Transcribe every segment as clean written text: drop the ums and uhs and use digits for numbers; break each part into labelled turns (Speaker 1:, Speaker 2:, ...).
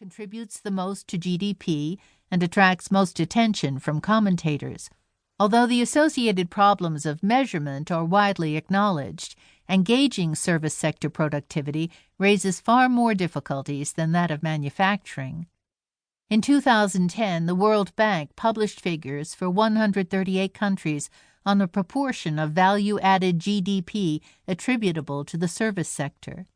Speaker 1: contributes the most to GDP and attracts most attention from commentators. Although the associated problems of measurement are widely acknowledged, engaging service sector productivity raises far more difficulties than that of manufacturing. In 2010, the World Bank published figures for 138 countries on the proportion of value-added GDP attributable to the service sector.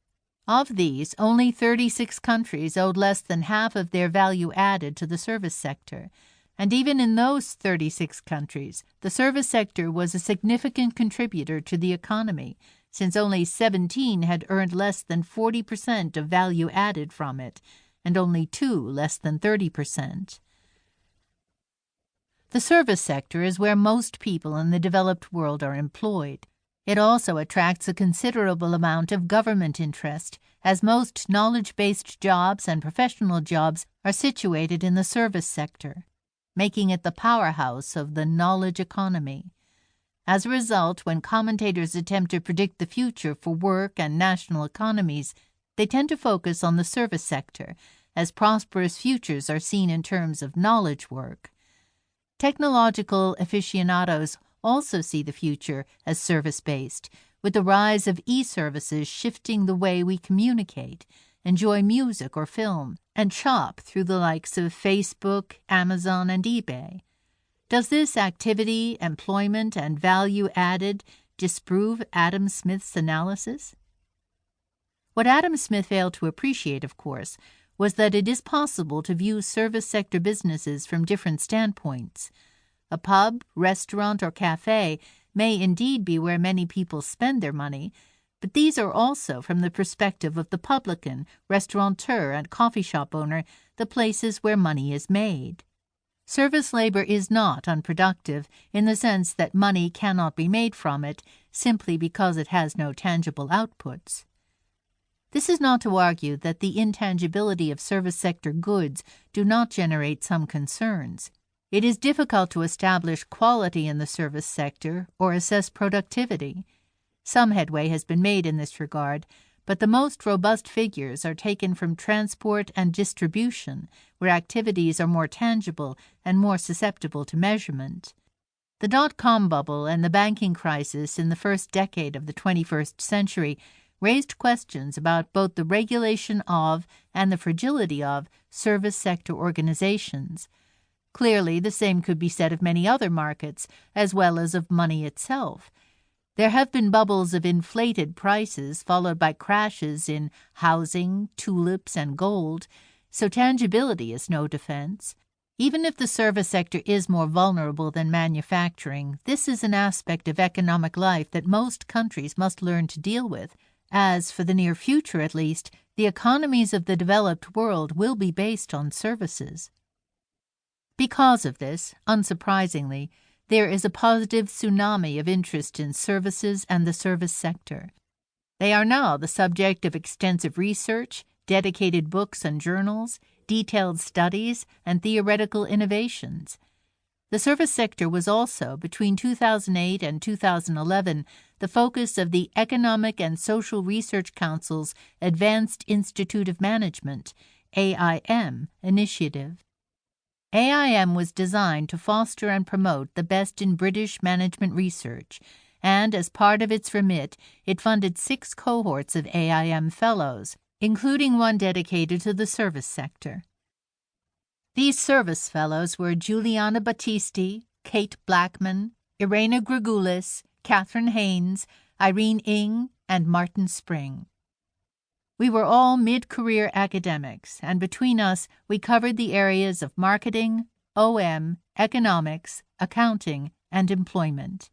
Speaker 1: Of these, only 36 countries owed less than half of their value added to the service sector, and even in those 36 countries, the service sector was a significant contributor to the economy, since only 17 had earned less than 40% of value added from it, and only 2 less than 30%. The service sector is where most people in the developed world are employed. It also attracts a considerable amount of government interest, as most knowledge-based jobs and professional jobs are situated in the service sector, making it the powerhouse of the knowledge economy. As a result, when commentators attempt to predict the future for work and national economies, they tend to focus on the service sector, as prosperous futures are seen in terms of knowledge work. Technological aficionados also see the future as service-based, with the rise of e-services shifting the way we communicate, enjoy music or film, and shop through the likes of Facebook, Amazon, and eBay. Does this activity, employment, and value added disprove Adam Smith's analysis? What Adam Smith failed to appreciate, of course, was that it is possible to view service sector businesses from different standpoints. A pub, restaurant, or cafe may indeed be where many people spend their money, but these are also, from the perspective of the publican, restaurateur, and coffee shop owner, the places where money is made. Service labor is not unproductive in the sense that money cannot be made from it simply because it has no tangible outputs. This is not to argue that the intangibility of service sector goods do not generate some concerns. It is difficult to establish quality in the service sector or assess productivity. Some headway has been made in this regard, but the most robust figures are taken from transport and distribution, where activities are more tangible and more susceptible to measurement. The dot-com bubble and the banking crisis in the first decade of the 21st century raised questions about both the regulation of and the fragility of service sector organizations. Clearly, the same could be said of many other markets, as well as of money itself. There have been bubbles of inflated prices, followed by crashes in housing, tulips, and gold, so tangibility is no defense. Even if the service sector is more vulnerable than manufacturing, this is an aspect of economic life that most countries must learn to deal with, as, for the near future at least, the economies of the developed world will be based on services. Because of this, unsurprisingly, there is a positive tsunami of interest in services and the service sector. They are now the subject of extensive research, dedicated books and journals, detailed studies, and theoretical innovations. The service sector was also, between 2008 and 2011, the focus of the Economic and Social Research Council's Advanced Institute of Management, AIM, initiative. AIM was designed to foster and promote the best in British management research, and as part of its remit, it funded 6 cohorts of AIM fellows, including one dedicated to the service sector. These service fellows were Juliana Battisti, Kate Blackman, Irena Grugulis, Kathryn Haynes, Irene Ng, and Martin Spring. We were all mid-career academics, and between us we covered the areas of marketing, OM, economics, accounting, and employment.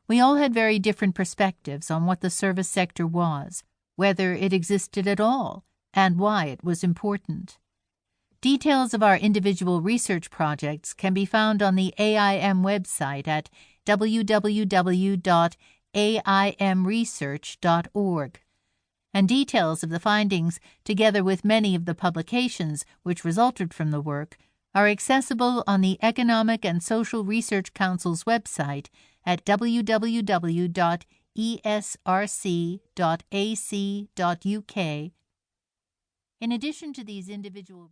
Speaker 1: We all had very different perspectives on what the service sector was, whether it existed at all, and why it was important. Details of our individual research projects can be found on the AIM website at www.aimresearch.org. And details of the findings, together with many of the publications which resulted from the work, are accessible on the Economic and Social Research Council's website at www.esrc.ac.uk. In addition to these individual